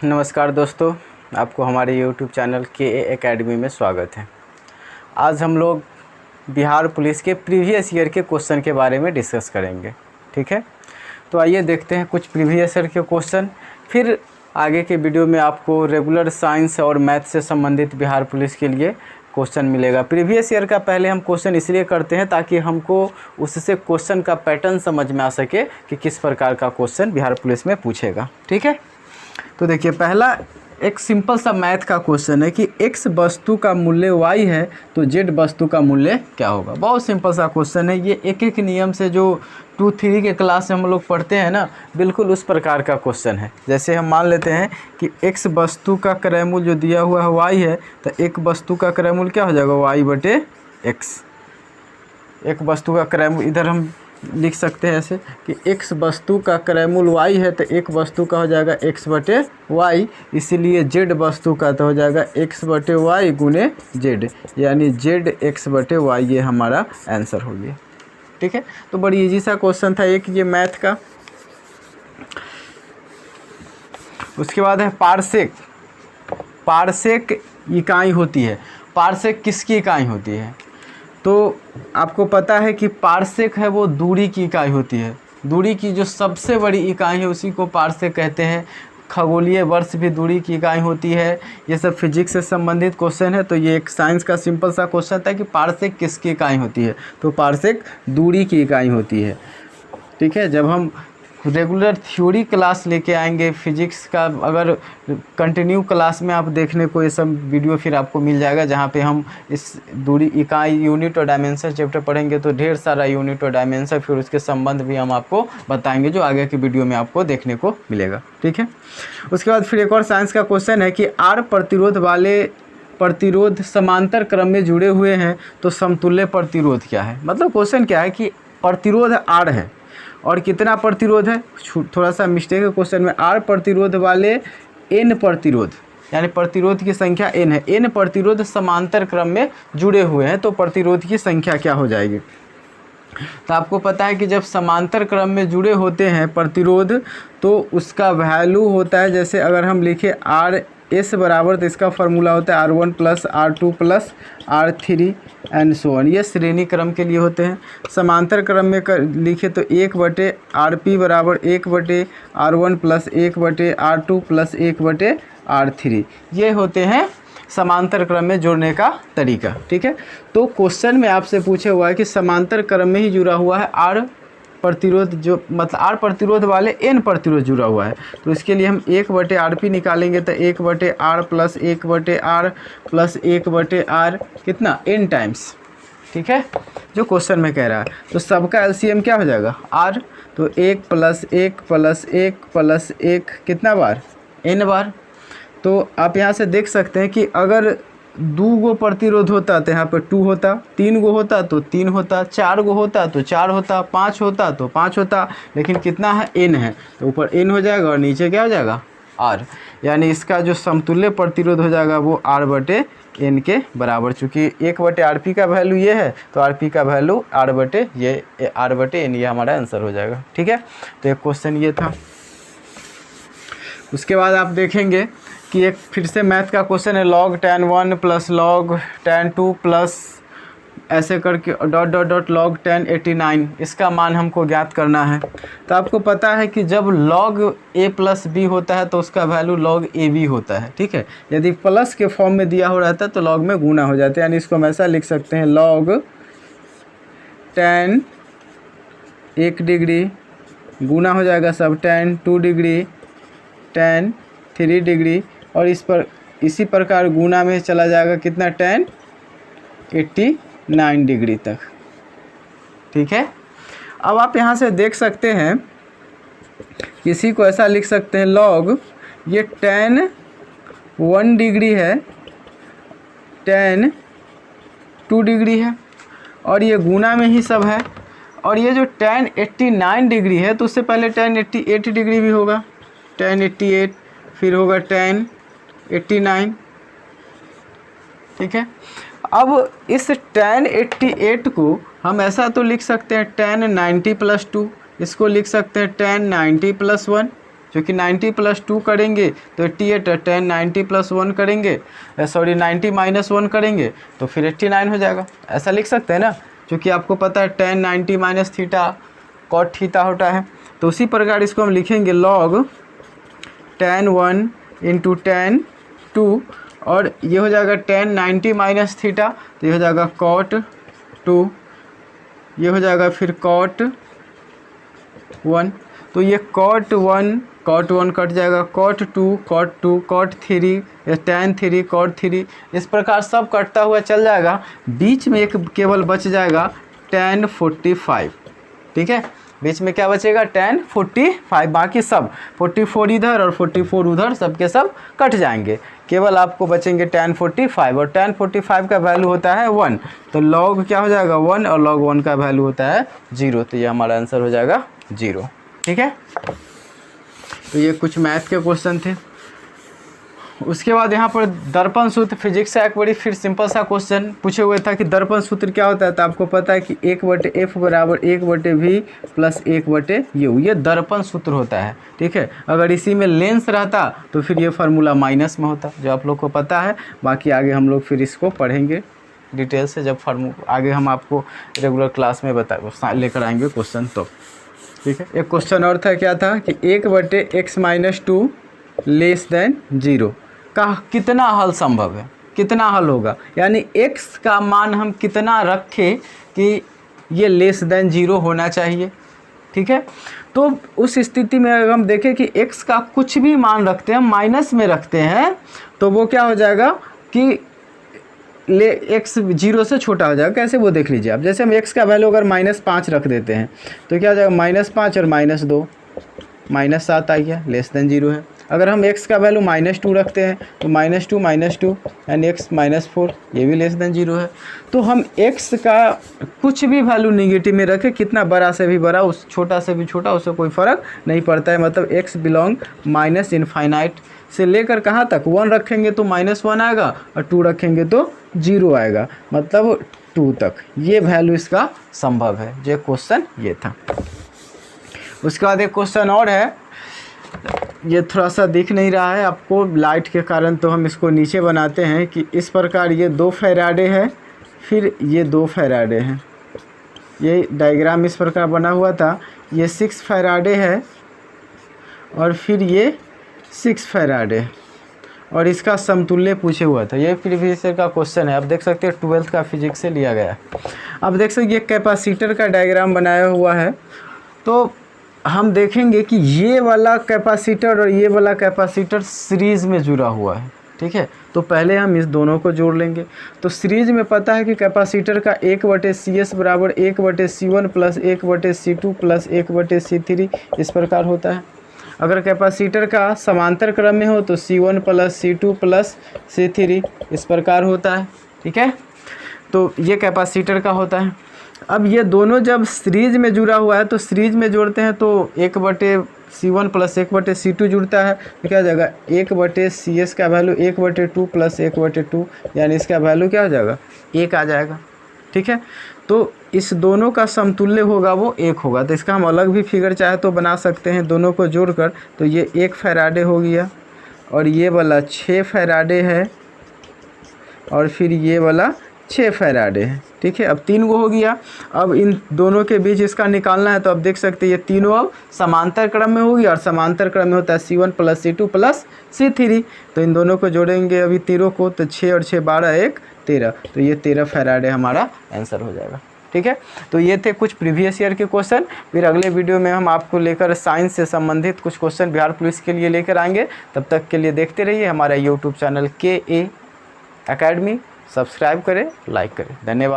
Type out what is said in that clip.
नमस्कार दोस्तों, आपको हमारे YouTube चैनल के एकेडमी में स्वागत है। आज हम लोग बिहार पुलिस के प्रीवियस ईयर के क्वेश्चन के बारे में डिस्कस करेंगे। ठीक है, तो आइए देखते हैं कुछ प्रीवियस ईयर के क्वेश्चन। फिर आगे के वीडियो में आपको रेगुलर साइंस और मैथ से संबंधित बिहार पुलिस के लिए क्वेश्चन मिलेगा। प्रीवियस ईयर का पहले हम क्वेश्चन इसलिए करते हैं ताकि हमको उससे क्वेश्चन का पैटर्न समझ में आ सके कि किस प्रकार का क्वेश्चन बिहार पुलिस में पूछेगा। ठीक है, तो देखिए पहला एक सिंपल सा मैथ का क्वेश्चन है कि x वस्तु का मूल्य y है तो z वस्तु का मूल्य क्या होगा। बहुत सिंपल सा क्वेश्चन है। ये एक एक नियम से जो 2-3 के क्लास में हम लोग पढ़ते हैं ना, बिल्कुल उस प्रकार का क्वेश्चन है। जैसे हम मान लेते हैं कि x वस्तु का क्रय मूल्य जो दिया हुआ है y है, तो एक वस्तु का क्रय मूल्य क्या हो जाएगा y/x। एक वस्तु का क्रय मूल्य इधर हम लिख सकते हैं ऐसे कि x वस्तु का क्रय मूल्य y है तो एक वस्तु का हो जाएगा x/y, इसीलिए z वस्तु का तो हो जाएगा x/y गुने z, यानी z x/y, ये हमारा आंसर हो गया। ठीक है, तो बड़ी इजी सा क्वेश्चन था एक ये मैथ का। उसके बाद है पारसेक। पारसेक इकाई होती है। पारसेक किसकी इकाई होती है? तो आपको पता है कि पारसेक है वो दूरी की इकाई होती है। दूरी की जो सबसे बड़ी इकाई है उसी को पारसेक कहते हैं। खगोलीय वर्ष भी दूरी की इकाई होती है। ये सब फिजिक्स से संबंधित क्वेश्चन है। तो ये एक साइंस का सिंपल सा क्वेश्चन था कि पारसेक किसकी इकाई होती है, तो पारसेक दूरी की इकाई होती है। ठीक है, जब हम रेगुलर थ्योरी क्लास लेके आएंगे फिजिक्स का, अगर कंटिन्यू क्लास में आप देखने को ये सब वीडियो फिर आपको मिल जाएगा, जहाँ पे हम इस दूरी इकाई यूनिट और डायमेंशन चैप्टर पढ़ेंगे तो ढेर सारा यूनिट और डायमेंशन फिर उसके संबंध भी हम आपको बताएंगे, जो आगे की वीडियो में आपको देखने को मिलेगा। ठीक है, उसके बाद फिर एक और साइंस का क्वेश्चन है कि आर प्रतिरोध वाले प्रतिरोध समांतर क्रम में जुड़े हुए हैं तो समतुल्य प्रतिरोध क्या है। मतलब क्वेश्चन क्या है कि प्रतिरोध आर है और कितना प्रतिरोध है, थोड़ा सा मिस्टेक है क्वेश्चन में। आर प्रतिरोध वाले एन प्रतिरोध, यानी प्रतिरोध की संख्या एन है, एन प्रतिरोध समांतर क्रम में जुड़े हुए हैं तो प्रतिरोध की संख्या क्या हो जाएगी। तो आपको पता है कि जब समांतर क्रम में जुड़े होते हैं प्रतिरोध तो उसका वैल्यू होता है, जैसे अगर हम लिखें आर एस बराबर, तो इसका फार्मूला होता है R1 + R2 + R3 and so on. ये श्रेणी क्रम के लिए होते हैं। समांतर क्रम में लिखे तो 1/RP बराबर 1/R1 + 1/R2 + 1/R3, ये होते हैं समांतर क्रम में जोड़ने का तरीका। ठीक है, तो क्वेश्चन में आपसे पूछे हुआ है कि समांतर क्रम में ही जुड़ा हुआ है आर प्रतिरोध, जो मतलब आर प्रतिरोध वाले एन प्रतिरोध जुड़ा हुआ है, तो इसके लिए हम 1/RP निकालेंगे तो 1/R + 1/R + 1/R कितना n टाइम्स। ठीक है, जो क्वेश्चन में कह रहा है, तो सबका एलसीएम क्या हो जाएगा r, तो 1 + 1 + 1 + 1 कितना बार, n बार। तो आप यहाँ से देख सकते हैं कि अगर 2 गो प्रतिरोध होता तो यहाँ पर 2 होता, 3 गो होता तो 3 होता, 4 गो होता तो 4 होता, 5 होता तो 5 होता, लेकिन कितना है, n है, तो ऊपर n हो जाएगा और नीचे क्या हो जाएगा, r, यानी इसका जो समतुल्य प्रतिरोध हो जाएगा वो r/n के बराबर। चूँकि 1/RP का वैल्यू ये है तो RP का वैल्यू r/n, ये हमारा आंसर हो जाएगा। ठीक है, तो एक क्वेश्चन ये था। उसके बाद आप देखेंगे कि एक फिर से मैथ का क्वेश्चन है, log tan 1 + log tan 2 plus ऐसे करके log tan 89, इसका मान हमको ज्ञात करना है। तो आपको पता है कि जब log a + b होता है तो उसका वैल्यू log ab होता है। ठीक है, यदि प्लस के फॉर्म में दिया हो रहता है तो log में गुना हो जाता है, यानी इसको हम ऐसा लिख सकते हैं, log tan 1 डिग्री गुना हो जाएगा सब tan 2 डिग्री tan 3 डिग्री, और इस पर इसी प्रकार गुना में चला जाएगा कितना, tan 89 डिग्री तक। ठीक है, अब आप यहाँ से देख सकते हैं, किसी को ऐसा लिख सकते हैं, log ये tan 1 डिग्री है, tan 2 डिग्री है, और ये गुना में ही सब है, और ये जो tan 89 डिग्री है तो उससे पहले tan 88 डिग्री भी होगा, tan 88, फिर होगा tan 89। ठीक है, अब इस tan 88 को हम ऐसा तो लिख सकते हैं tan 90 + 2, इसको लिख सकते हैं tan 90 + 1, क्योंकि 90 + 2 करेंगे तो 88 है, 10 90 + 1 करेंगे 90 - 1 करेंगे तो फिर 89 हो जाएगा। ऐसा लिख सकते हैं ना, क्योंकि आपको पता है 10 90 - थीटा कॉट थीटा होता है। तो उसी प्रकार इसको हम लिखेंगे log 10 1 × 10 2 और ये हो जाएगा 10 90 - थीटा तो ये हो जाएगा कॉट 2, ये हो जाएगा फिर कॉट 1, तो ये कॉट 1 कट जाएगा, कॉट 2 कॉट 3 tan 3 कॉट 3, इस प्रकार सब कटता हुआ चल जाएगा। बीच में एक केवल बच जाएगा tan 45, ठीक है, बीच में क्या बचेगा tan 45, बाकी सब 44 इधर और 44 उधर सबके सब कट जाएंगे, केवल आपको बचेंगे tan 45 और tan 45 का वैल्यू होता है 1, तो log क्या हो जाएगा 1 और log 1 का वैल्यू होता है 0, तो ये हमारा आंसर हो जाएगा 0, ठीक है। तो ये कुछ मैथ के क्वेश्चन थे। उसके बाद यहाँ पर दर्पण सूत्र फिजिक्स का एक बड़ी फिर सिंपल सा क्वेश्चन पूछे हुए था कि दर्पण सूत्र क्या होता है, तो आपको पता है कि 1/f = 1/v + 1/u, ये दर्पण सूत्र होता है, ठीक है। अगर इसी में लेंस रहता तो फिर ये फार्मूला माइनस में होता, जो आप लोग को पता है। बाकी आगे हम लोग फिर इसको पढ़ेंगे डिटेल से, जब आगे हम आपको रेगुलर क्लास में लेकर आएंगे क्वेश्चन तो, ठीक है। एक क्वेश्चन और था, क्या था कि 1/x - 2 < 0 का कितना हल संभव है, कितना हल होगा, यानी x का मान हम कितना रखें कि ये <0 होना चाहिए, ठीक है। तो उस स्थिति में अगर हम देखें कि x का कुछ भी मान रखते हैं, माइनस में रखते हैं, तो वो क्या हो जाएगा कि x 0 से छोटा हो जाएगा। कैसे, वो देख लीजिए आप। जैसे हम x का वैल्यू अगर -5 रख देते हैं तो क्या हो जाएगा -5 और -2 -7 आ गया, <0 है। अगर हम x का वैल्यू -2 रखते हैं तो -2 यानी x -4, ये भी <0 है। तो हम x का कुछ भी वैल्यू नेगेटिव में रखें, कितना बड़ा से भी बड़ा, उस छोटा से भी छोटा, उससे कोई फ़र्क नहीं पड़ता है। मतलब x बिलोंग -∞ से लेकर कहाँ तक, 1 रखेंगे तो -1 आएगा और 2 रखेंगे तो 0 आएगा, मतलब 2 तक ये वैल्यू इसका संभव है। जो क्वेश्चन ये था। उसके बाद एक क्वेश्चन और है, ये थोड़ा सा दिख नहीं रहा है आपको लाइट के कारण, तो हम इसको नीचे बनाते हैं कि इस प्रकार ये 2 फैराडे है, फिर ये 2 फैराडे हैं, ये डायग्राम इस प्रकार बना हुआ था। ये 6 फैराडे है और फिर ये 6 फैराडे और इसका समतुल्य पूछे हुआ था। ये प्रीवियस ईयर का क्वेश्चन है, आप देख सकते हैं 12th का फिजिक्स से लिया गया है। अब देख सकते ये कैपेसिटर का डायग्राम बनाया हुआ है, तो हम देखेंगे कि ये वाला कैपेसिटर और ये वाला कैपेसिटर सीरीज़ में जुड़ा हुआ है, ठीक है। तो पहले हम इस दोनों को जोड़ लेंगे। तो सीरीज़ में पता है कि कैपेसिटर का 1/CS = 1/C1 + 1/C2 + 1/C3 इस प्रकार होता है। अगर कैपेसिटर का समांतर क्रम में हो तो C1 + C2 + C3 इस प्रकार होता है, ठीक है। तो ये कैपेसिटर का होता है। अब ये दोनों जब सीरीज़ में जुड़ा हुआ है तो सीरीज़ में जोड़ते हैं तो 1/C1 + 1/C2 जुड़ता है, तो क्या हो जाएगा 1/CS का वैल्यू 1/2 + 1/2, यानी इसका वैल्यू क्या हो जाएगा 1 आ जाएगा, ठीक है। तो इस दोनों का समतुल्य होगा वो 1 होगा। तो इसका हम अलग भी फिगर चाहे तो बना सकते हैं दोनों को जोड़कर। तो ये 1 फैराडे हो गया और ये वाला 6 फैराडे है और फिर ये वाला 6 फैराडे है, ठीक है। अब 3 गो हो गया। अब इन दोनों के बीच इसका निकालना है, तो अब देख सकते हैं ये तीनों अब समांतर क्रम में होगी और समांतर क्रम में होता है C1 + C2 + C3। तो इन दोनों को जोड़ेंगे अभी तीनों को, तो 6 और 6 12 1 13, तो ये 13 फैराडे हमारा आंसर हो जाएगा, ठीक है। तो ये थे कुछ प्रीवियस ईयर के क्वेश्चन। फिर अगले वीडियो में हम आपको लेकर साइंस से संबंधित कुछ क्वेश्चन बिहार पुलिस के लिए लेकर आएंगे। तब तक के लिए देखते रहिए हमारा YouTube channel KA Academy। Subscribe करें, लाइक करें। धन्यवाद।